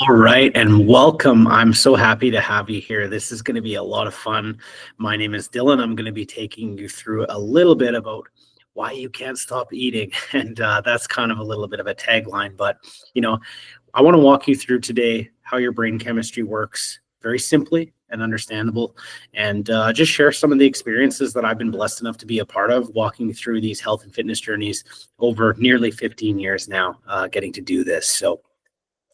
All right, and welcome. I'm so happy to have you here. This is going to be a lot of fun. My name is Dylan. I'm going to be taking you through a little bit about why you can't stop eating. And that's kind of a little bit of a tagline, but I want to walk you through today how your brain chemistry works very simply and understandable, and just share some of the experiences that I've been blessed enough to be a part of, walking through these health and fitness journeys over nearly 15 years now, getting to do this. So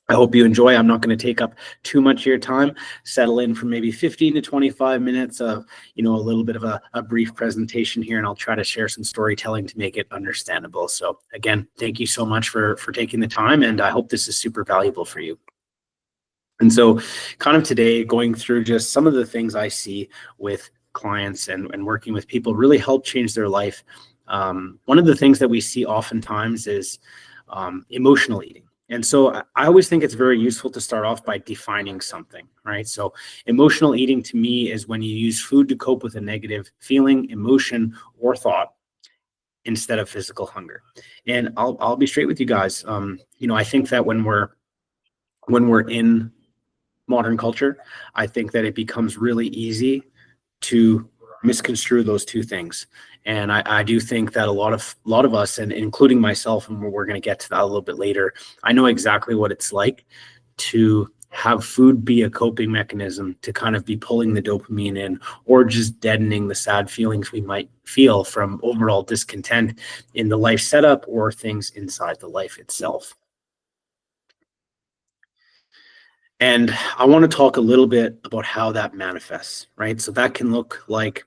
I hope you enjoy. I'm not going to take up too much of your time. Settle in for maybe 15 to 25 minutes of, a little bit of a brief presentation here, and I'll try to share some storytelling to make it understandable. So again, thank you so much for taking the time, and I hope this is super valuable for you. And so kind of today, going through just some of the things I see with clients and working with people really help change their life. One of the things that we see oftentimes is emotional eating. And so I always think it's very useful to start off by defining something, right? So emotional eating to me is when you use food to cope with a negative feeling, emotion, or thought instead of physical hunger. And I'll be straight with you guys. I think that when we're in modern culture, I think that it becomes really easy to misconstrue those two things. And I do think that a lot of us, and including myself, and we're going to get to that a little bit later, I know exactly what it's like to have food be a coping mechanism, to kind of be pulling the dopamine in, or just deadening the sad feelings we might feel from overall discontent in the life setup or things inside the life itself. And I want to talk a little bit about how that manifests, right? So that can look like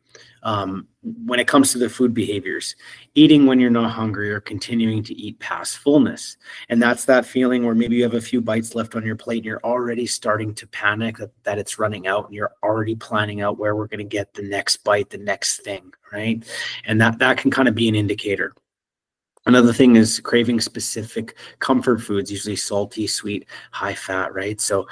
when it comes to the food behaviors, eating when you're not hungry or continuing to eat past fullness. And that's that feeling where maybe you have a few bites left on your plate and you're already starting to panic that it's running out, and you're already planning out where we're going to get the next bite, the next thing, right? And that can kind of be an indicator. Another thing is craving specific comfort foods, usually salty, sweet, high fat, right? So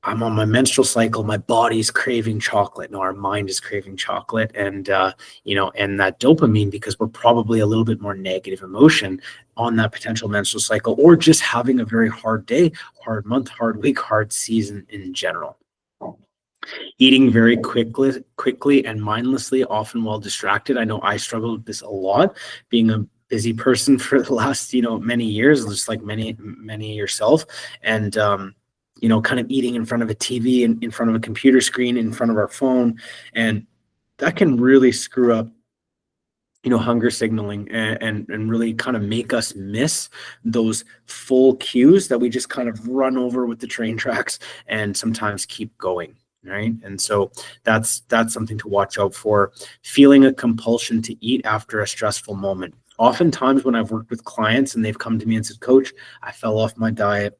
I'm on my menstrual cycle, my body's craving chocolate. No, our mind is craving chocolate, and and that dopamine, because we're probably a little bit more negative emotion on that potential menstrual cycle, or just having a very hard day, hard month, hard week, hard season in general. Eating very quickly and mindlessly, often while distracted. I know I struggled with this a lot, being a busy person for the last, many years, just like many yourself. And, kind of eating in front of a TV, in front of a computer screen, in front of our phone. And that can really screw up, hunger signaling, and really kind of make us miss those full cues that we just kind of run over with the train tracks and sometimes keep going. Right. And so that's something to watch out for. Feeling a compulsion to eat after a stressful moment. Oftentimes when I've worked with clients and they've come to me and said, "Coach, I fell off my diet,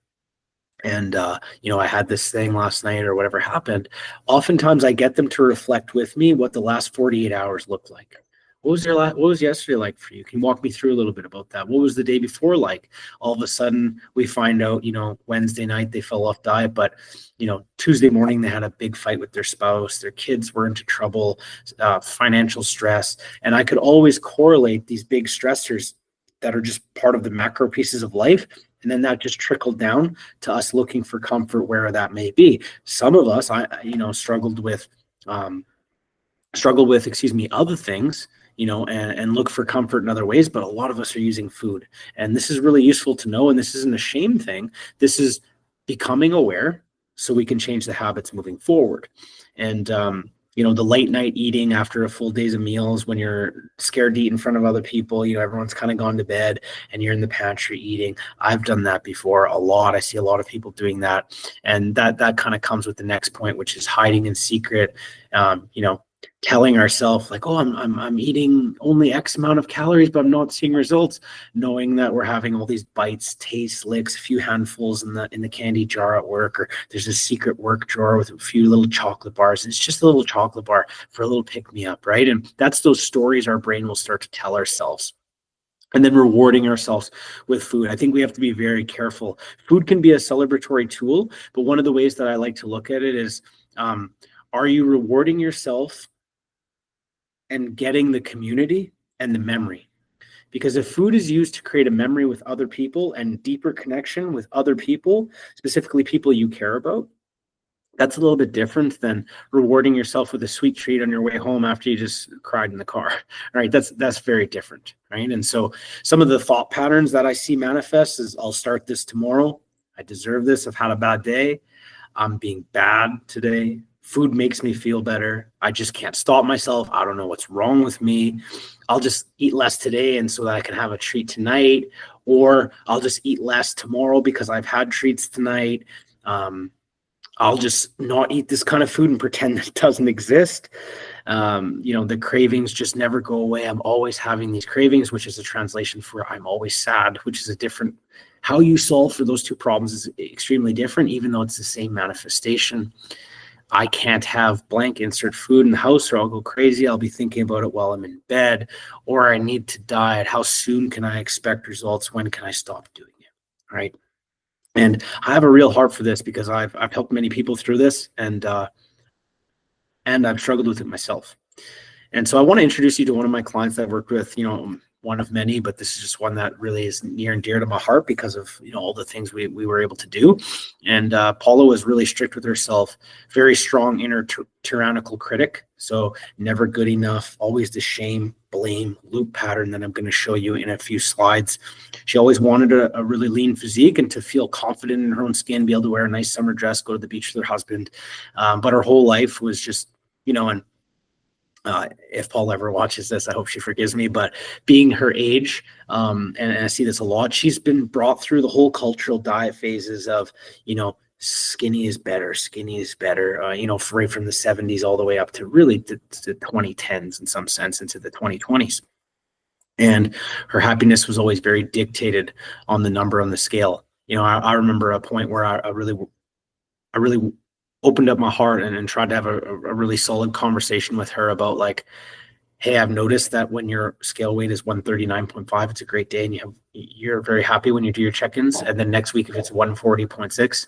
and I had this thing last night," or whatever happened. Oftentimes I get them to reflect with me what the last 48 hours looked like. What was yesterday like for you? Can you walk me through a little bit about that? What was the day before like? All of a sudden we find out, Wednesday night they fell off diet, but Tuesday morning they had a big fight with their spouse, their kids were into trouble, financial stress. And I could always correlate these big stressors that are just part of the macro pieces of life. And then that just trickled down to us looking for comfort where that may be. Some of us, struggled with, other things, and look for comfort in other ways. But a lot of us are using food. And this is really useful to know. And this isn't a shame thing. This is becoming aware so we can change the habits moving forward. And, the late night eating after a full days of meals, when you're scared to eat in front of other people, everyone's kind of gone to bed and you're in the pantry eating. I've done that before a lot. I see a lot of people doing that. And that kind of comes with the next point, which is hiding in secret, telling ourselves like, "Oh, I'm eating only X amount of calories, but I'm not seeing results," knowing that we're having all these bites, taste, licks, a few handfuls in the candy jar at work, or there's a secret work drawer with a few little chocolate bars. And it's just a little chocolate bar for a little pick me up, right? And that's those stories our brain will start to tell ourselves. and then rewarding ourselves with food. I think we have to be very careful. Food can be a celebratory tool, but one of the ways that I like to look at it is, um, are you rewarding yourself and getting the community and the memory? Because if food is used to create a memory with other people and deeper connection with other people, specifically people you care about, that's a little bit different than rewarding yourself with a sweet treat on your way home after you just cried in the car. Right? That's very different, right? And so some of the thought patterns that I see manifest is, I'll start this tomorrow. I deserve this. I've had a bad day. I'm being bad today. Food makes me feel better. I just can't stop myself. I don't know what's wrong with me. I'll just eat less today and so that I can have a treat tonight, or I'll just eat less tomorrow because I've had treats tonight. I'll just not eat this kind of food and pretend that it doesn't exist. The cravings just never go away. I'm always having these cravings, which is a translation for I'm always sad, which is a different, how you solve for those two problems is extremely different, even though it's the same manifestation. I can't have blank insert food in the house or I'll go crazy. I'll be thinking about it while I'm in bed, or I need to diet. How soon can I expect results? When can I stop doing it? Right. And I have a real heart for this because I've helped many people through this, and I've struggled with it myself. And so I want to introduce you to one of my clients that I've worked with, one of many, but this is just one that really is near and dear to my heart because of, all the things we were able to do. And Paula was really strict with herself, very strong inner tyrannical critic. So never good enough, always the shame, blame loop pattern that I'm going to show you in a few slides. She always wanted a really lean physique and to feel confident in her own skin, be able to wear a nice summer dress, go to the beach with her husband. But her whole life was just, and if Paul ever watches this, I hope she forgives me, but being her age, and I see this a lot, she's been brought through the whole cultural diet phases of, skinny is better, right from the 70s all the way up to really the 2010s in some sense, into the 2020s. And her happiness was always very dictated on the number on the scale. I remember a point where I really opened up my heart and tried to have a really solid conversation with her about, like, hey, I've noticed that when your scale weight is 139.5, it's a great day, and you're very happy when you do your check-ins. And then next week, if it's 140.6,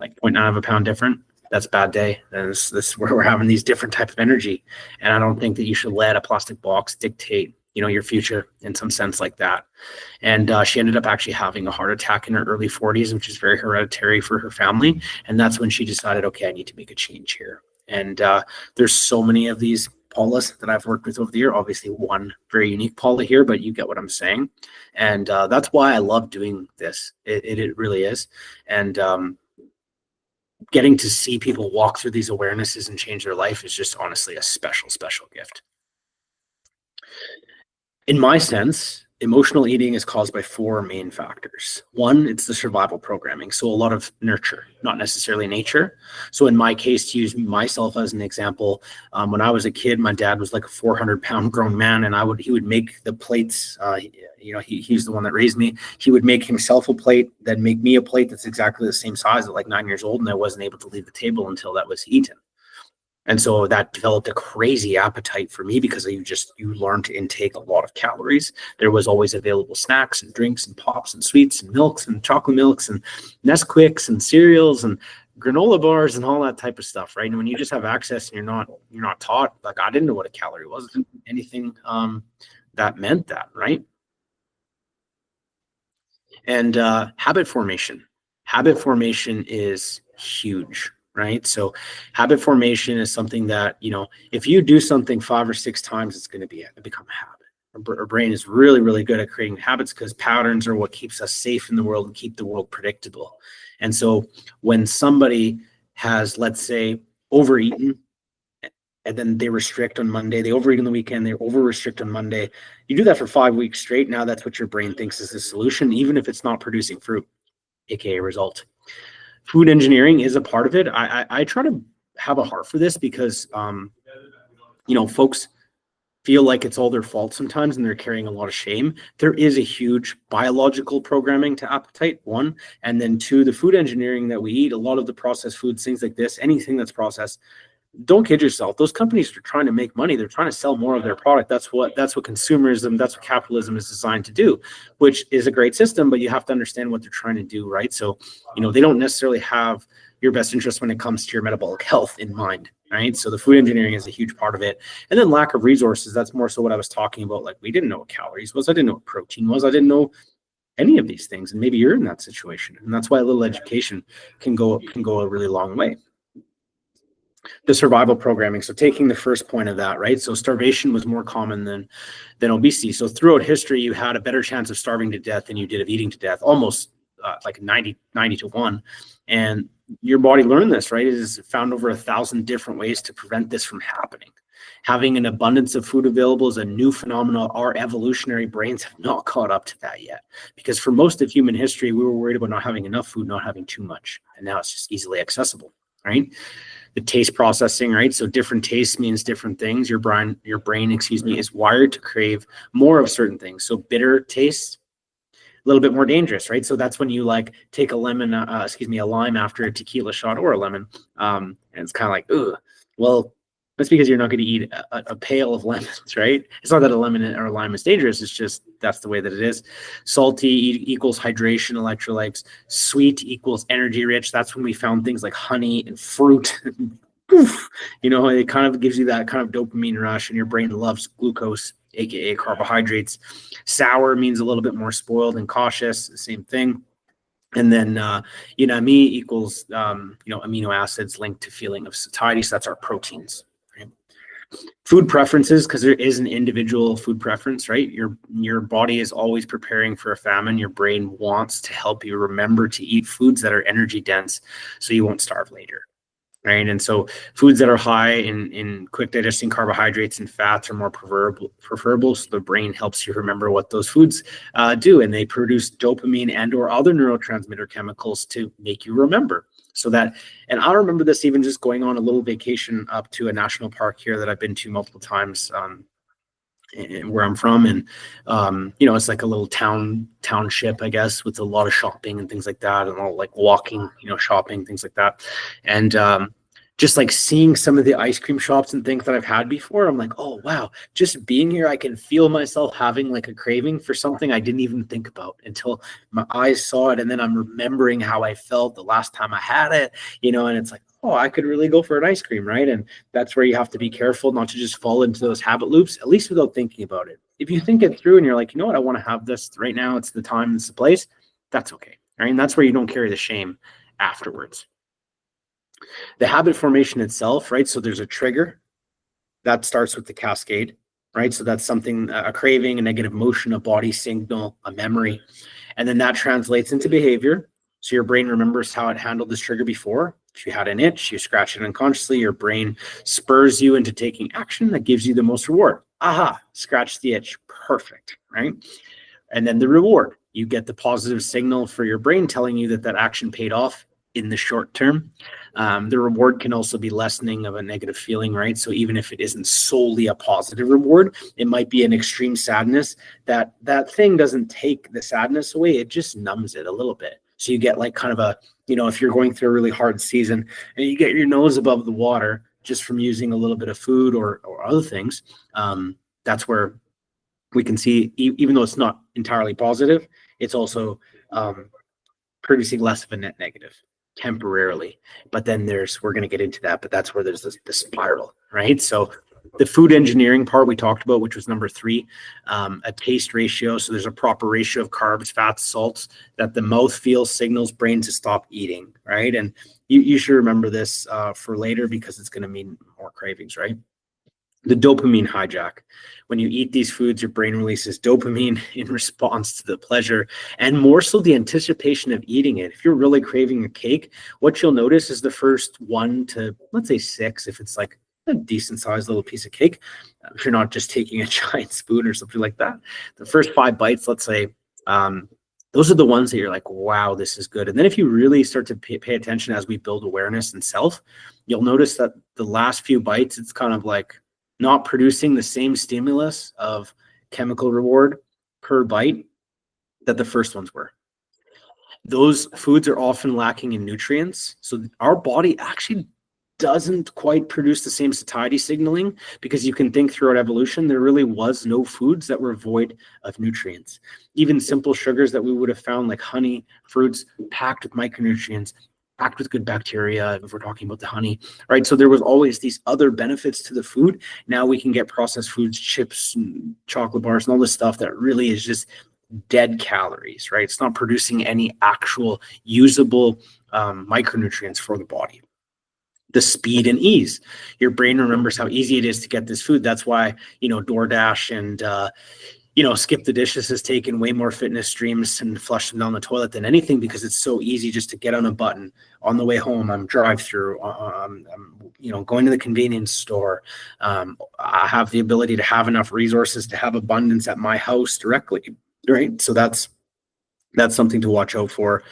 like 0.9 of a pound different, that's a bad day. And this is where we're having these different type of energy. And I don't think that you should let a plastic box dictate, your future in some sense like that. And she ended up actually having a heart attack in her early 40s, which is very hereditary for her family. And that's when she decided, okay, I need to make a change here. And there's so many of these Paulas that I've worked with over the year. Obviously, one very unique Paula here, but you get what I'm saying. And that's why I love doing this. It really is. And getting to see people walk through these awarenesses and change their life is just honestly a special, special gift. In my sense, emotional eating is caused by four main factors. One, it's the survival programming. So a lot of nurture, not necessarily nature. So in my case, to use myself as an example, when I was a kid, my dad was like a 400-pound grown man, and he would make the plates. He's the one that raised me. He would make himself a plate, then make me a plate that's exactly the same size at like 9 years old, and I wasn't able to leave the table until that was eaten. And so that developed a crazy appetite for me because you learn to intake a lot of calories. There was always available snacks and drinks and pops and sweets and milks and chocolate milks and Nesquiks and cereals and granola bars and all that type of stuff, right? And when you just have access and you're not taught, like, I didn't know what a calorie was, anything that meant that, right? And habit formation is huge. Right. So habit formation is something that, if you do something 5 or 6 times, it's going to become a habit. Our brain is really, really good at creating habits because patterns are what keeps us safe in the world and keep the world predictable. And so when somebody has, let's say, overeaten, and then they restrict on Monday, they overeat on the weekend, they over restrict on Monday, you do that for 5 weeks straight. Now that's what your brain thinks is the solution, even if it's not producing fruit, aka result. Food engineering is a part of it. I try to have a heart for this because, folks feel like it's all their fault sometimes and they're carrying a lot of shame. There is a huge biological programming to appetite, one. And then two, the food engineering that we eat, a lot of the processed foods, things like this, anything that's processed, don't kid yourself. Those companies are trying to make money. They're trying to sell more of their product. That's what consumerism, that's what capitalism is designed to do, which is a great system, but you have to understand what they're trying to do, right? So, they don't necessarily have your best interest when it comes to your metabolic health in mind, right? So the food engineering is a huge part of it. And then lack of resources, that's more so what I was talking about. Like, we didn't know what calories was. I didn't know what protein was. I didn't know any of these things. And maybe you're in that situation. And that's why a little education can go a really long way. The survival programming. So taking the first point of that, right? So starvation was more common than obesity. So throughout history, you had a better chance of starving to death than you did of eating to death, almost like 90 to 1. And your body learned this, right? It is found over 1,000 different ways to prevent this from happening. Having an abundance of food available is a new phenomenon. Our evolutionary brains have not caught up to that yet, because for most of human history, we were worried about not having enough food, not having too much. And now it's just easily accessible, right? The taste processing, right? So different tastes means different things. Your brain, is wired to crave more of certain things. So bitter tastes, a little bit more dangerous, right? So that's when you like take a lime after a tequila shot or a lemon. And it's kind of like, ugh. Well, that's because you're not going to eat a pail of lemons, right? It's not that a lemon or a lime is dangerous. It's just that's the way that it is. Salty equals hydration, electrolytes. Sweet equals energy rich. That's when we found things like honey and fruit. It kind of gives you that kind of dopamine rush, and your brain loves glucose, aka carbohydrates. Sour means a little bit more spoiled and cautious. Same thing. And then, me equals, amino acids linked to feeling of satiety. So that's our proteins. Right? Food preferences, because there is an individual food preference, right? Your body is always preparing for a famine. Your brain wants to help you remember to eat foods that are energy dense so you won't starve later. Right. And so foods that are high in quick digesting carbohydrates and fats are more preferable. So the brain helps you remember what those foods do. And they produce dopamine and or other neurotransmitter chemicals to make you remember. So that, and I remember this even just going on a little vacation up to a national park here that I've been to multiple times, where I'm from. And, it's like a little township, I guess, with a lot of shopping and things like that, and all like walking, shopping, things like that. And, just like seeing some of the ice cream shops and things that I've had before, I'm like, oh, wow, just being here, I can feel myself having like a craving for something I didn't even think about until my eyes saw it. And then I'm remembering how I felt the last time I had it, and it's like, oh, I could really go for an ice cream, right? And that's where you have to be careful not to just fall into those habit loops, at least without thinking about it. If you think it through and you're like, you know what, I want to have this right now, it's the time, it's the place, that's okay, right? And that's where you don't carry the shame afterwards. The habit formation itself, right? So there's a trigger that starts with the cascade, right? So that's something, a craving, a negative motion, a body signal, a memory. And then that translates into behavior. So your brain remembers how it handled this trigger before. If you had an itch, you scratch it unconsciously, your brain spurs you into taking action that gives you the most reward. Aha, scratch the itch. Perfect, right? And then the reward. You get the positive signal for your brain telling you that action paid off in the short term. The reward can also be lessening of a negative feeling, right? So even if it isn't solely a positive reward, it might be an extreme sadness. That thing doesn't take the sadness away, it just numbs it a little bit. So you get like kind of a, if you're going through a really hard season and you get your nose above the water just from using a little bit of food or other things, that's where we can see, even though it's not entirely positive, it's also producing less of a net negative temporarily. But then we're going to get into that, but that's where there's the spiral, right? So the food engineering part we talked about, which was number 3, a taste ratio. So there's a proper ratio of carbs, fats, salts that the mouth feels signals brain to stop eating, right? And you should remember this for later, because it's going to mean more cravings, right? The dopamine hijack. When you eat these foods, your brain releases dopamine in response to the pleasure, and more so the anticipation of eating it. If you're really craving a cake, what you'll notice is the first 1 to, let's say, 6, if it's like a decent sized little piece of cake, if you're not just taking a giant spoon or something like that, the first 5 bites, let's say, those are the ones that you're like, wow, this is good. And then if you really start to pay attention as we build awareness and self, you'll notice that the last few bites, it's kind of like not producing the same stimulus of chemical reward per bite that the first ones were. Those foods are often lacking in nutrients. So our body actually doesn't quite produce the same satiety signaling, because you can think throughout evolution, there really was no foods that were void of nutrients. Even simple sugars that we would have found, like honey, fruits, packed with micronutrients, packed with good bacteria, if we're talking about the honey, right? So there was always these other benefits to the food. Now we can get processed foods, chips, and chocolate bars, and all this stuff that really is just dead calories, right? It's not producing any actual usable micronutrients for the body. The speed and ease. Your brain remembers how easy it is to get this food. That's why, DoorDash and, Skip the Dishes has taken way more fitness streams and flushed them down the toilet than anything, because it's so easy just to get on a button. On the way home, I'm drive-through, I'm going to the convenience store. I have the ability to have enough resources to have abundance at my house directly, right? So that's something to watch out for.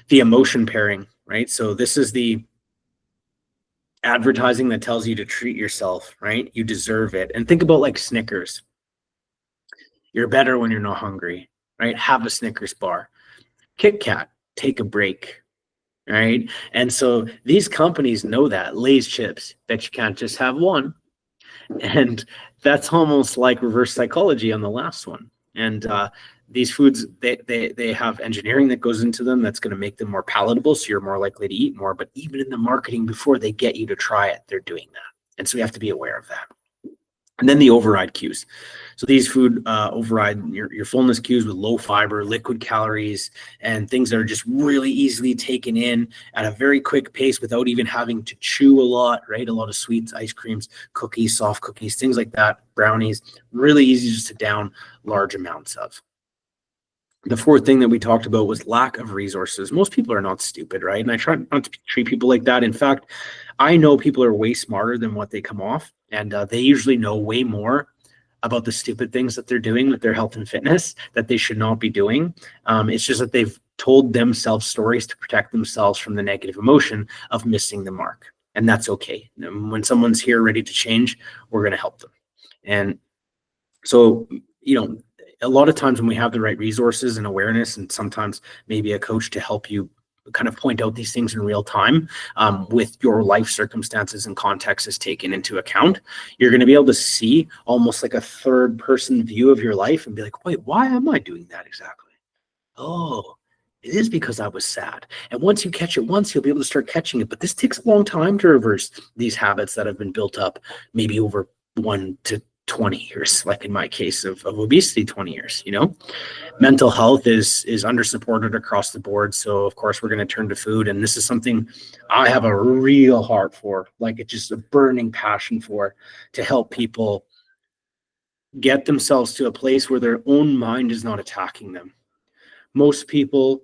The emotion pairing, right? So this is the advertising that tells you to treat yourself, right? You deserve it. And think about like Snickers. You're better when you're not hungry, right? Have a Snickers bar. Kit Kat, take a break, right? And so these companies know that. Lay's chips, bet you can't just have one. And that's almost like reverse psychology on the last one. And these foods, they have engineering that goes into them that's going to make them more palatable, so you're more likely to eat more. But even in the marketing, before they get you to try it, they're doing that. And so we have to be aware of that. And then the override cues. So these food override your fullness cues with low fiber, liquid calories, and things that are just really easily taken in at a very quick pace without even having to chew a lot, right? A lot of sweets, ice creams, cookies, soft cookies, things like that, brownies, really easy just to down large amounts of. The fourth thing that we talked about was lack of resources. Most people are not stupid, right? And I try not to treat people like that. In fact, I know people are way smarter than what they come off, and they usually know way more about the stupid things that they're doing with their health and fitness that they should not be doing. It's just that they've told themselves stories to protect themselves from the negative emotion of missing the mark. And that's okay. When someone's here ready to change, we're going to help them. And so, a lot of times when we have the right resources and awareness, and sometimes maybe a coach to help you kind of point out these things in real time, with your life circumstances and context is taken into account, you're going to be able to see almost like a third person view of your life and be like, wait, why am I doing that exactly? Oh, it is because I was sad. And once you catch it once, you'll be able to start catching it. But this takes a long time to reverse these habits that have been built up, maybe over 1 to 20 years, like in my case of obesity, 20 years. Mental health is under supported across the board. So of course we're going to turn to food. And this is something I have a real heart for, like it's just a burning passion for, to help people get themselves to a place where their own mind is not attacking them. Most people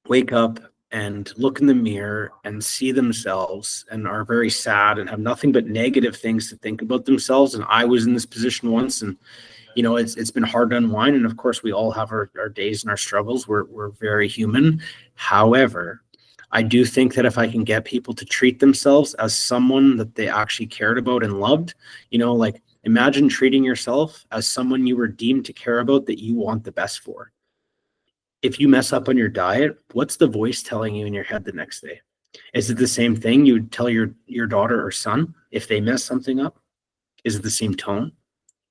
wake up and look in the mirror and see themselves and are very sad and have nothing but negative things to think about themselves. And I was in this position once, and it's been hard to unwind. And of course we all have our days and our struggles. We're very human. However, I do think that if I can get people to treat themselves as someone that they actually cared about and loved, like imagine treating yourself as someone you were deemed to care about, that you want the best for. If you mess up on your diet, what's the voice telling you in your head the next day? Is it the same thing you would tell your daughter or son if they mess something up? Is it the same tone?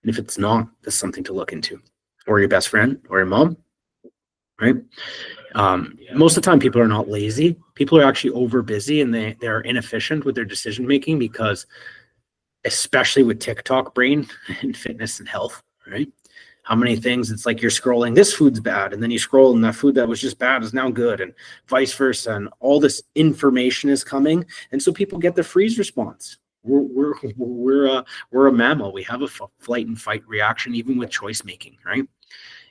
And if it's not, that's something to look into. Or your best friend or your mom, right? Most of the time, people are not lazy. People are actually over busy, and they're inefficient with their decision making, because especially with TikTok brain and fitness and health, right? How many things it's like you're scrolling, this food's bad, and then you scroll and that food that was just bad is now good, and vice versa. And all this information is coming, and so people get the freeze response. We're a mammal. We have a flight and fight reaction, even with choice making, right?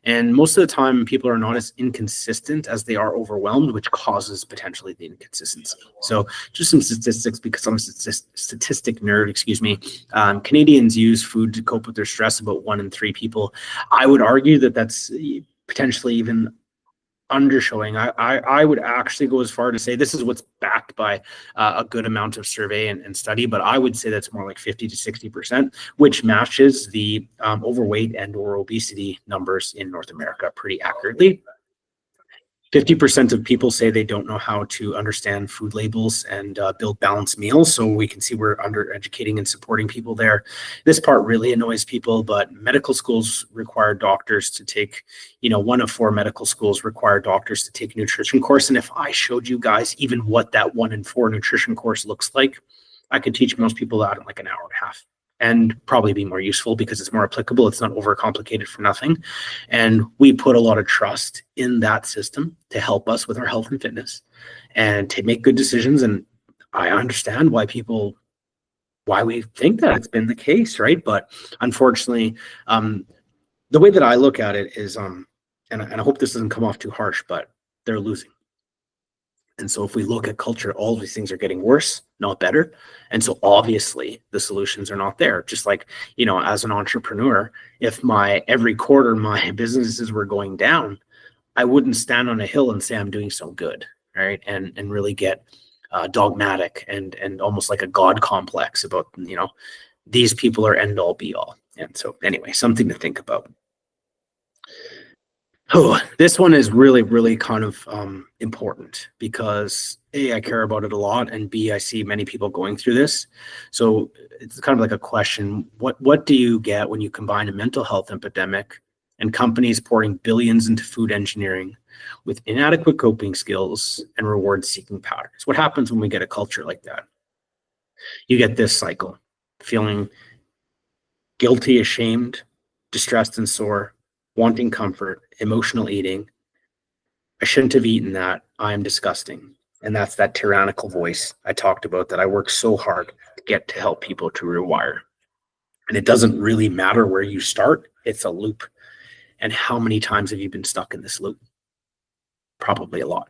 And most of the time, people are not as inconsistent as they are overwhelmed, which causes potentially the inconsistency. So just some statistics, because I'm a statistic nerd, excuse me. Canadians use food to cope with their stress, about 1 in 3 people. I would argue that that's potentially even undershowing. I would actually go as far to say this is what's backed by a good amount of survey and study, but I would say that's more like 50 to 60%, which matches the overweight and or obesity numbers in North America pretty accurately. 50% of people say they don't know how to understand food labels and build balanced meals. So we can see we're undereducating and supporting people there. This part really annoys people, but medical schools require doctors to take, one of 4 medical schools require doctors to take a nutrition course. And if I showed you guys even what that 1 in 4 nutrition course looks like, I could teach most people that in like an hour and a half, and probably be more useful because it's more applicable. It's not overcomplicated for nothing. And we put a lot of trust in that system to help us with our health and fitness and to make good decisions. And I understand why we think that it's been the case, right? But unfortunately, the way that I look at it is, and I hope this doesn't come off too harsh, but they're losing. And so if we look at culture, all of these things are getting worse, not better. And so obviously the solutions are not there. Just like, as an entrepreneur, if every quarter my businesses were going down, I wouldn't stand on a hill and say I'm doing so good, right? And really get dogmatic and almost like a God complex about, these people are end all be all. And so anyway, something to think about. Oh, this one is really, really kind of important because A, I care about it a lot, and B, I see many people going through this. So it's kind of like a question: what do you get when you combine a mental health epidemic and companies pouring billions into food engineering with inadequate coping skills and reward-seeking patterns? What happens when we get a culture like that? You get this cycle: feeling guilty, ashamed, distressed and sore, wanting comfort, emotional eating. I shouldn't have eaten that. I am disgusting. And that's that tyrannical voice I talked about that I work so hard to get to help people to rewire. And it doesn't really matter where you start, it's a loop. And how many times have you been stuck in this loop? Probably a lot.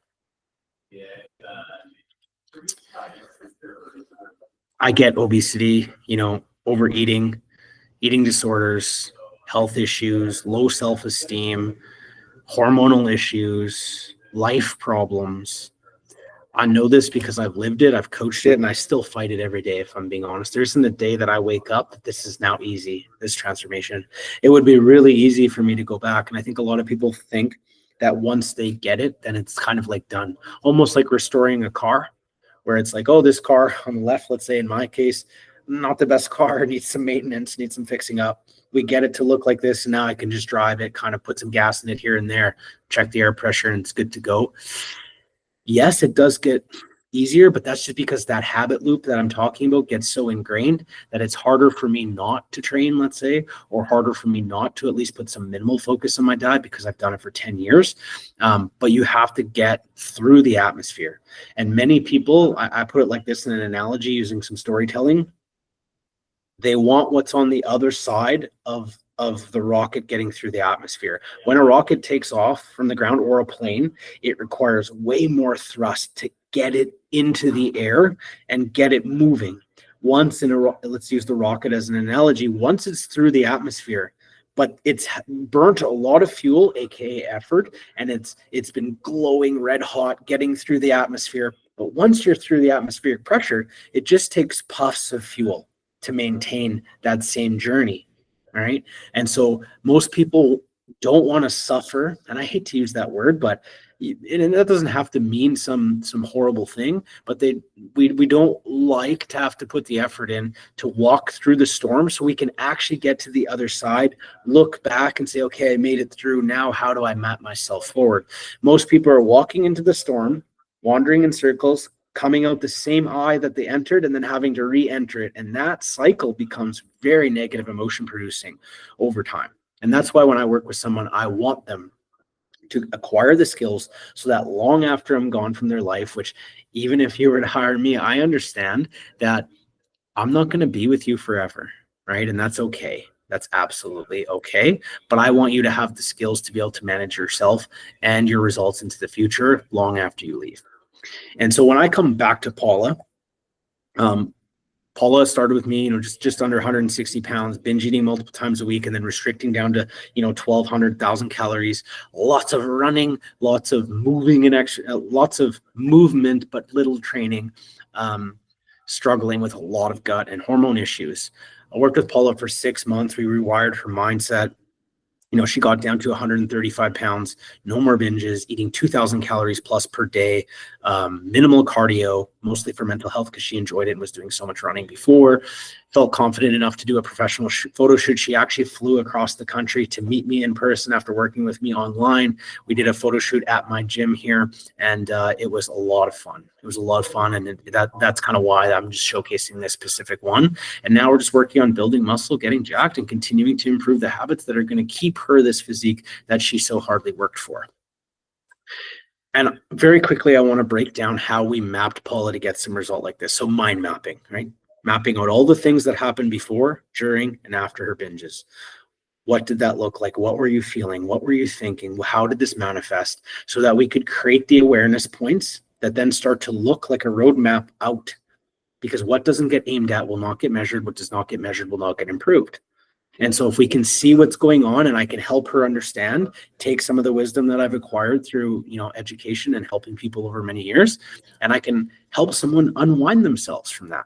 I get obesity, overeating, eating disorders, health issues, low self-esteem, hormonal issues, life problems. I know this because I've lived it, I've coached it, and I still fight it every day, if I'm being honest. There isn't a day that I wake up that this is now easy, this transformation. It would be really easy for me to go back. And I think a lot of people think that once they get it, then it's kind of like done. Almost like restoring a car, where it's like, oh, this car on the left, let's say in my case, not the best car, needs some maintenance, needs some fixing up. We get it to look like this, and now I can just drive it, kind of put some gas in it here and there, check the air pressure, and it's good to go. Yes, it does get easier, but that's just because that habit loop that I'm talking about gets so ingrained that it's harder for me not to train, let's say, or harder for me not to at least put some minimal focus on my diet because I've done it for 10 years. But you have to get through the atmosphere. And many people, I put it like this in an analogy using some storytelling. They want what's on the other side of the rocket getting through the atmosphere. When a rocket takes off from the ground, or a plane, it requires way more thrust to get it into the air and get it moving. Let's use the rocket as an analogy. Once it's through the atmosphere, but it's burnt a lot of fuel, aka effort, and it's been glowing red hot getting through the atmosphere. But once you're through the atmospheric pressure, it just takes puffs of fuel to maintain that same journey. All right. And so most people don't want to suffer. And I hate to use that word, but and that doesn't have to mean some horrible thing, but we don't like to have to put the effort in to walk through the storm so we can actually get to the other side, look back and say, okay, I made it through. Now, how do I map myself forward? Most people are walking into the storm, wandering in circles, coming out the same eye that they entered, and then having to re-enter it. And that cycle becomes very negative emotion producing over time. And that's why when I work with someone, I want them to acquire the skills so that long after I'm gone from their life, which even if you were to hire me, I understand that I'm not going to be with you forever, right? And that's okay. That's absolutely okay. But I want you to have the skills to be able to manage yourself and your results into the future long after you leave. And so when I come back to Paula, Paula started with me, just under 160 pounds, binge eating multiple times a week, and then restricting down to, 1,200, 1,000 calories, lots of running, lots of moving and lots of movement, but little training, struggling with a lot of gut and hormone issues. I worked with Paula for 6 months. We rewired her mindset. She got down to 135 pounds, no more binges, eating 2,000 calories plus per day, minimal cardio, mostly for mental health because she enjoyed it and was doing so much running before. Felt confident enough to do a professional photo shoot. She actually flew across the country to meet me in person after working with me online. We did a photo shoot at my gym here, and it was a lot of fun. It was a lot of fun, and that's kind of why I'm just showcasing this specific one. And now we're just working on building muscle, getting jacked, and continuing to improve the habits that are going to keep her this physique that she so hardly worked for. And very quickly, I want to break down how we mapped Paula to get some result like this. So mind mapping, right? Mapping out all the things that happened before, during, and after her binges. What did that look like? What were you feeling? What were you thinking? How did this manifest? So that we could create the awareness points that then start to look like a roadmap out. Because what doesn't get aimed at will not get measured. What does not get measured will not get improved. And so if we can see what's going on and I can help her understand, take some of the wisdom that I've acquired through, education and helping people over many years, and I can help someone unwind themselves from that.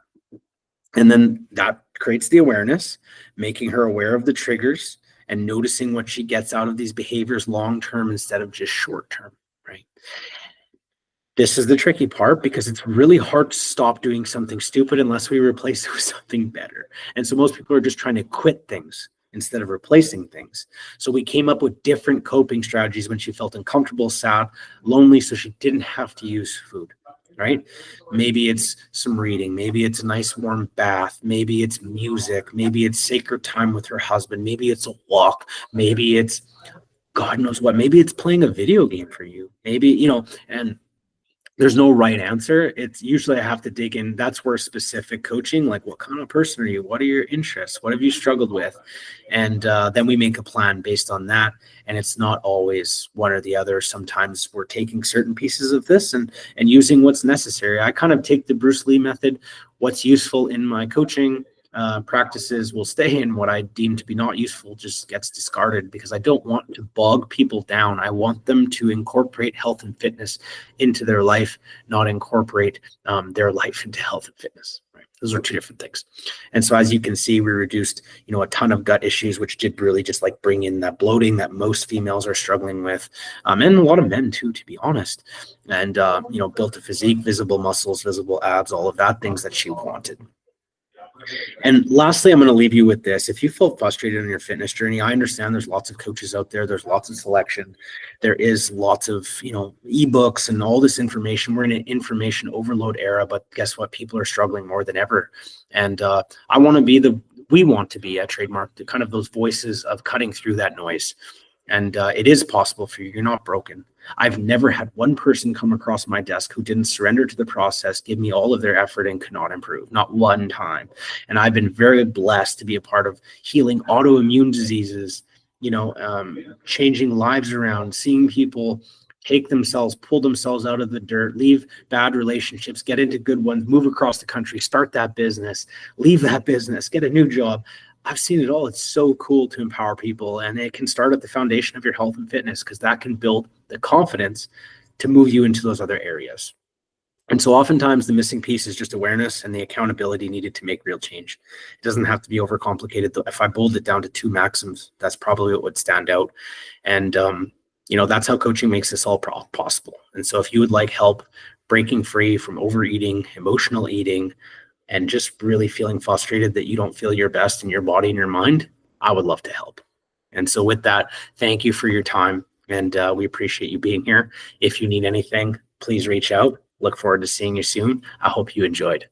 And then that creates the awareness, making her aware of the triggers and noticing what she gets out of these behaviors long-term instead of just short-term, right? This is the tricky part because it's really hard to stop doing something stupid unless we replace it with something better. And so most people are just trying to quit things instead of replacing things. So we came up with different coping strategies when she felt uncomfortable, sad, lonely, so she didn't have to use food, right? Maybe it's some reading, maybe it's a nice warm bath, maybe it's music, maybe it's sacred time with her husband, maybe it's a walk, maybe it's God knows what, maybe it's playing a video game for you, maybe, and there's no right answer. It's usually I have to dig in. That's where specific coaching, like what kind of person are you? What are your interests? What have you struggled with? And then we make a plan based on that. And it's not always one or the other. Sometimes we're taking certain pieces of this and using what's necessary. I kind of take the Bruce Lee method. What's useful in my coaching practices will stay, and what I deem to be not useful just gets discarded because I don't want to bog people down. I want them to incorporate health and fitness into their life, not incorporate their life into health and fitness. Right? Those are two different things. And so as you can see, we reduced, a ton of gut issues, which did really just like bring in that bloating that most females are struggling with, and a lot of men too, to be honest. And, built a physique, visible muscles, visible abs, all of that, things that she wanted. And lastly, I'm going to leave you with this. If you feel frustrated in your fitness journey, I understand there's lots of coaches out there. There's lots of selection. There is lots of, ebooks and all this information. We're in an information overload era, but guess what? People are struggling more than ever. And we want to be at Trademark, the kind of those voices of cutting through that noise. And it is possible for you. You're not broken. I've never had one person come across my desk who didn't surrender to the process, give me all of their effort, and could not improve. Not one time. And I've been very blessed to be a part of healing autoimmune diseases, changing lives around, seeing people pull themselves out of the dirt, leave bad relationships, get into good ones, move across the country, start that business, leave that business, get a new job. I've seen it all. It's so cool to empower people, and it can start at the foundation of your health and fitness because that can build the confidence to move you into those other areas. And so oftentimes the missing piece is just awareness and the accountability needed to make real change. It doesn't have to be overcomplicated. If I boiled it down to two maxims, that's probably what would stand out. And, that's how coaching makes this all possible. And so if you would like help breaking free from overeating, emotional eating, and just really feeling frustrated that you don't feel your best in your body and your mind, I would love to help. And so with that, thank you for your time. And we appreciate you being here. If you need anything, please reach out. Look forward to seeing you soon. I hope you enjoyed.